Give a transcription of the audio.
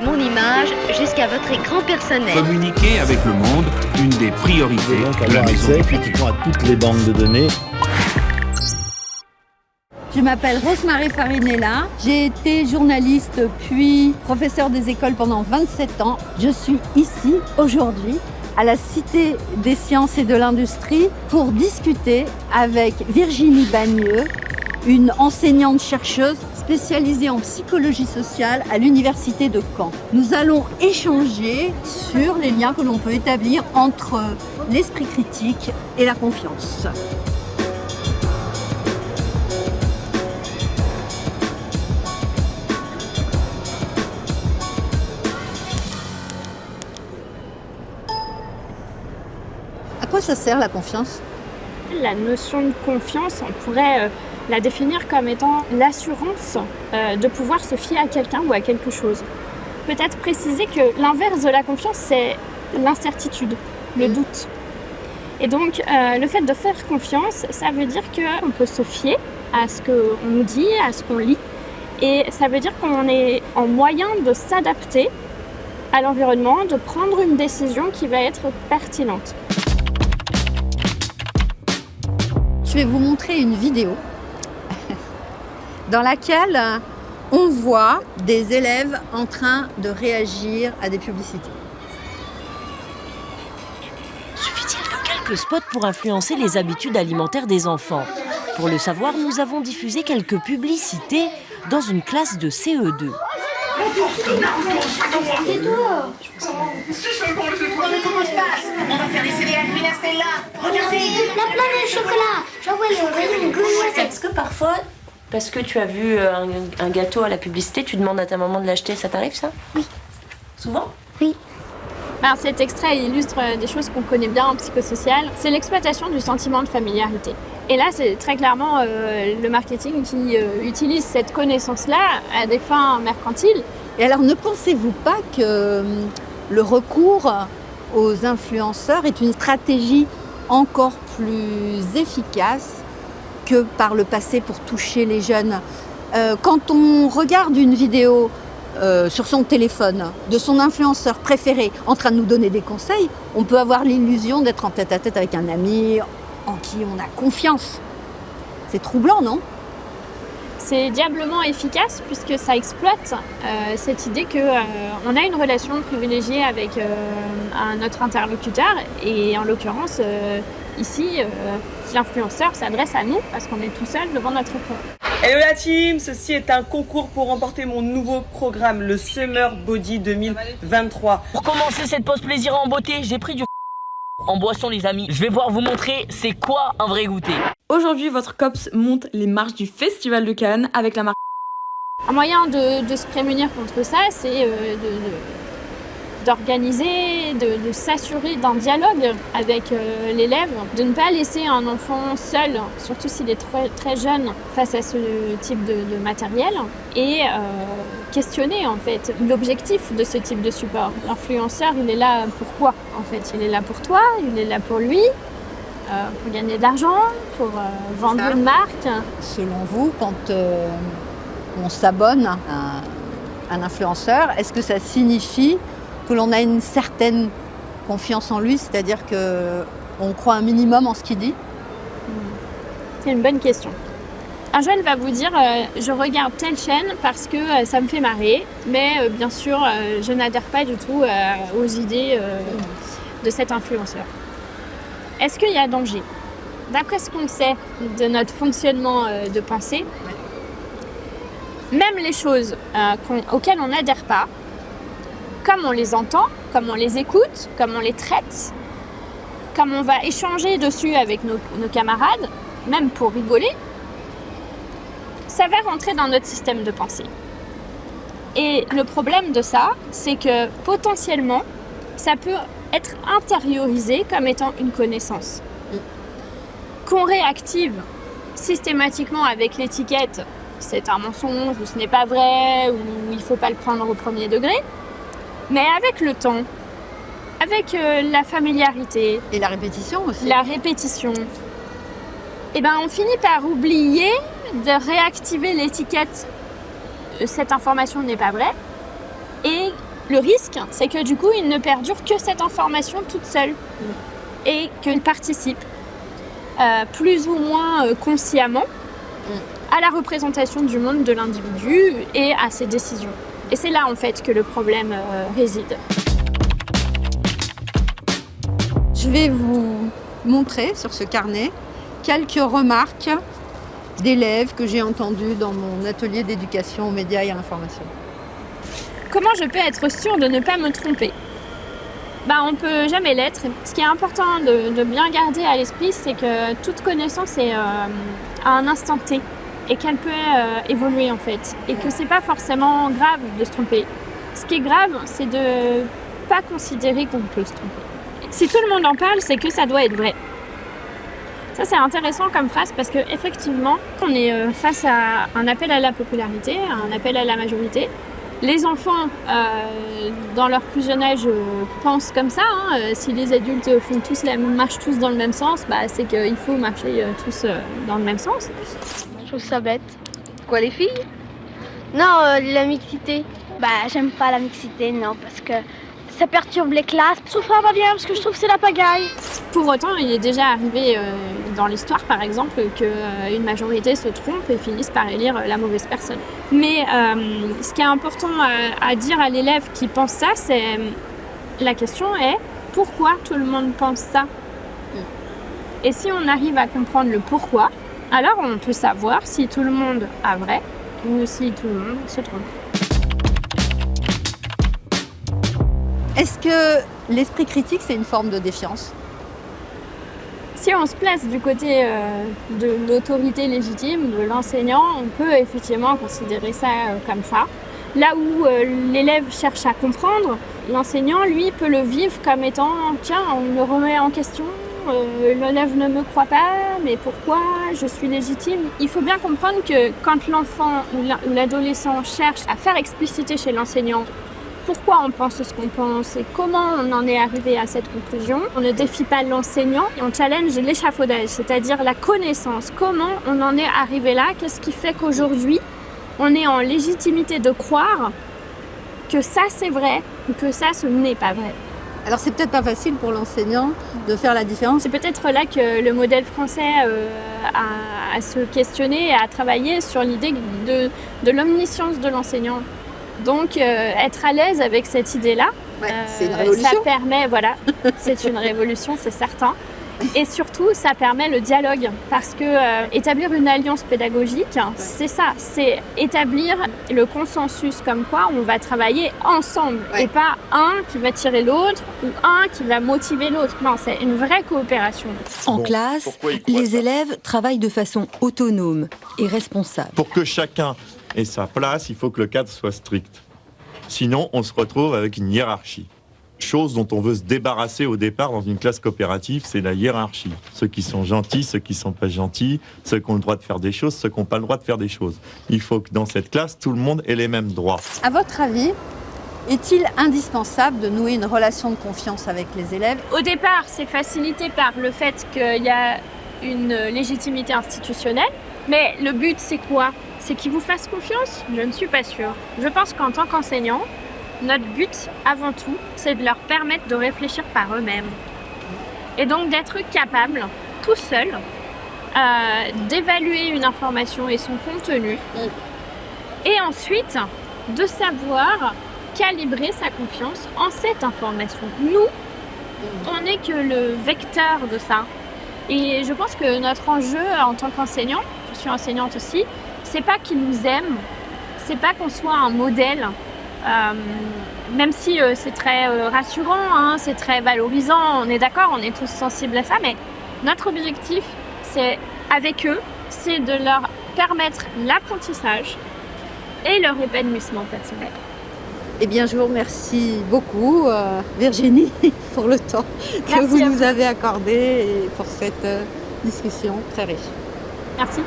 mon image jusqu'à votre écran personnel. Communiquer avec le monde, une des priorités de la maison du futur. Pratiquement à toutes les banques de données. Je m'appelle Rosemarie Farinella, j'ai été journaliste puis professeure des écoles pendant 27 ans. Je suis ici aujourd'hui à la Cité des Sciences et de l'Industrie pour discuter avec Virginie Bagneux, une enseignante-chercheuse spécialisée en psychologie sociale à l'Université de Caen. Nous allons échanger sur les liens que l'on peut établir entre l'esprit critique et la confiance. À quoi ça sert la confiance ? La notion de confiance, on pourrait la définir comme étant l'assurance de pouvoir se fier à quelqu'un ou à quelque chose. Peut-être préciser que l'inverse de la confiance, c'est l'incertitude, le doute. Et donc, le fait de faire confiance, ça veut dire qu'on peut se fier à ce qu'on nous dit, à ce qu'on lit. Et ça veut dire qu'on est en moyen de s'adapter à l'environnement, de prendre une décision qui va être pertinente. Je vais vous montrer une vidéo dans laquelle on voit des élèves en train de réagir à des publicités. Suffit-il de quelques spots pour influencer les habitudes alimentaires des enfants ? Pour le savoir, nous avons diffusé quelques publicités dans une classe de CE2. Comment se passe? On va faire des céréales à Stella. Regardez, la plaque de chocolat. J'en vois les rayons gaulois. Est-ce que parfois, parce que tu as vu un gâteau à la publicité, tu demandes à ta maman de l'acheter? Ça t'arrive, ça? Oui. Souvent? Oui. Ben, cet extrait illustre des choses qu'on connaît bien en psychosocial. C'est l'exploitation du sentiment de familiarité. Et là, c'est très clairement le marketing qui utilise cette connaissance-là à des fins mercantiles. Et alors, ne pensez-vous pas que le recours aux influenceurs est une stratégie encore plus efficace que par le passé pour toucher les jeunes ? Quand on regarde une vidéo sur son téléphone de son influenceur préféré en train de nous donner des conseils, on peut avoir l'illusion d'être en tête-à-tête avec un ami en qui on a confiance. C'est troublant, non ? C'est diablement efficace puisque ça exploite cette idée qu'on a une relation privilégiée avec notre interlocuteur et en l'occurrence ici l'influenceur s'adresse à nous parce qu'on est tout seul devant notre écran. Hello la team, ceci est un concours pour remporter mon nouveau programme, le Summer Body 2023. Pour commencer cette pause plaisir en beauté, j'ai pris du en boisson les amis. Je vais pouvoir vous montrer c'est quoi un vrai goûter. Aujourd'hui, votre COPS monte les marches du Festival de Cannes avec la marque. Un moyen de se prémunir contre ça, c'est d'organiser, de s'assurer d'un dialogue avec l'élève, de ne pas laisser un enfant seul, surtout s'il est très, très jeune, face à ce type de matériel, et questionner en fait l'objectif de ce type de support. L'influenceur, il est là pour quoi en fait? Il est là pour toi, il est là pour lui, pour gagner de l'argent, pour vendre une marque. Selon vous, quand on s'abonne à un influenceur, est-ce que ça signifie que l'on a une certaine confiance en lui, c'est-à-dire qu'on croit un minimum en ce qu'il dit? C'est une bonne question. Un jeune va vous dire je regarde telle chaîne parce que ça me fait marrer, mais bien sûr je n'adhère pas du tout aux idées de cet influenceur. Est-ce qu'il y a danger? D'après ce qu'on sait de notre fonctionnement de pensée, même les choses auxquelles on n'adhère pas, comme on les entend, comme on les écoute, comme on les traite, comme on va échanger dessus avec nos camarades, même pour rigoler, ça va rentrer dans notre système de pensée. Et le problème de ça, c'est que potentiellement, ça peut être intériorisé comme étant une connaissance. Qu'on réactive systématiquement avec l'étiquette « c'est un mensonge » ou « ce n'est pas vrai » ou « il ne faut pas le prendre au premier degré », mais avec le temps, avec la familiarité. Et la répétition aussi. La répétition. Eh ben, on finit par oublier de réactiver l'étiquette « cette information n'est pas vraie » et Le risque, c'est que du coup, ils ne perdurent que cette information toute seule et qu'ils participent plus ou moins consciemment à la représentation du monde de l'individu et à ses décisions. Et c'est là en fait que le problème réside. Je vais vous montrer sur ce carnet quelques remarques d'élèves que j'ai entendues dans mon atelier d'éducation aux médias et à l'information. Comment je peux être sûre de ne pas me tromper ? On ne peut jamais l'être. Ce qui est important de bien garder à l'esprit, c'est que toute connaissance est à un instant T et qu'elle peut évoluer en fait. Et que c'est pas forcément grave de se tromper. Ce qui est grave, c'est de pas considérer qu'on peut se tromper. Si tout le monde en parle, c'est que ça doit être vrai. Ça, c'est intéressant comme phrase parce qu'effectivement, on est face à un appel à la popularité, un appel à la majorité. Les enfants, dans leur plus jeune âge, pensent comme ça. Si les adultes marchent tous dans le même sens, c'est qu'il faut marcher tous dans le même sens. Je trouve ça bête. Quoi, les filles? Non, la mixité. J'aime pas la mixité, non, parce que ça perturbe les classes. Je trouve ça pas bien parce que je trouve que c'est la pagaille. Pour autant, il est déjà arrivé dans l'histoire, par exemple, qu'une majorité se trompe et finisse par élire la mauvaise personne. Mais ce qui est important à dire à l'élève qui pense ça, c'est la question est pourquoi tout le monde pense ça ? Et si on arrive à comprendre le pourquoi, alors on peut savoir si tout le monde a vrai ou si tout le monde se trompe. Est-ce que l'esprit critique, c'est une forme de défiance ? Si on se place du côté de l'autorité légitime, de l'enseignant, on peut effectivement considérer ça comme ça. Là où l'élève cherche à comprendre, l'enseignant, lui, peut le vivre comme étant « Tiens, on me remet en question, l'élève ne me croit pas, mais pourquoi je suis légitime ?» Il faut bien comprendre que quand l'enfant ou l'adolescent cherche à faire expliciter chez l'enseignant pourquoi on pense ce qu'on pense et comment on en est arrivé à cette conclusion. On ne défie pas l'enseignant, on challenge l'échafaudage, c'est-à-dire la connaissance. Comment on en est arrivé là? Qu'est-ce qui fait qu'aujourd'hui, on est en légitimité de croire que ça c'est vrai ou que ça ce n'est pas vrai? Alors c'est peut-être pas facile pour l'enseignant de faire la différence. C'est peut-être là que le modèle français a à se questionner et à travailler sur l'idée de l'omniscience de l'enseignant. Donc être à l'aise avec cette idée-là, c'est une révolution. Ça permet, voilà, c'est une révolution, c'est certain. Et surtout, ça permet le dialogue parce que établir une alliance pédagogique, c'est ça, c'est établir le consensus comme quoi on va travailler ensemble et pas un qui va tirer l'autre ou un qui va motiver l'autre. Non, c'est une vraie coopération. En classe, les élèves travaillent de façon autonome et responsable. Pour que chacun ait sa place, il faut que le cadre soit strict. Sinon, on se retrouve avec une hiérarchie. Chose dont on veut se débarrasser au départ dans une classe coopérative, c'est la hiérarchie. Ceux qui sont gentils, ceux qui sont pas gentils, ceux qui ont le droit de faire des choses, ceux qui n'ont pas le droit de faire des choses. Il faut que dans cette classe, tout le monde ait les mêmes droits. À votre avis, est-il indispensable de nouer une relation de confiance avec les élèves? Au départ, c'est facilité par le fait qu'il y a une légitimité institutionnelle. Mais le but, c'est quoi? C'est qu'ils vous fassent confiance? Je ne suis pas sûre. Je pense qu'en tant qu'enseignant, notre but, avant tout, c'est de leur permettre de réfléchir par eux-mêmes. Et donc d'être capable, tout seul, d'évaluer une information et son contenu. Et ensuite, de savoir calibrer sa confiance en cette information. Nous, on n'est que le vecteur de ça. Et je pense que notre enjeu en tant qu'enseignant, je suis enseignante aussi, c'est pas qu'ils nous aiment, c'est pas qu'on soit un modèle, même si c'est très rassurant, c'est très valorisant, on est d'accord, on est tous sensibles à ça, mais notre objectif, c'est avec eux, c'est de leur permettre l'apprentissage et leur épanouissement personnel. Eh bien, je vous remercie beaucoup, Virginie, pour le temps que vous nous avez accordé et pour cette discussion très riche. Merci.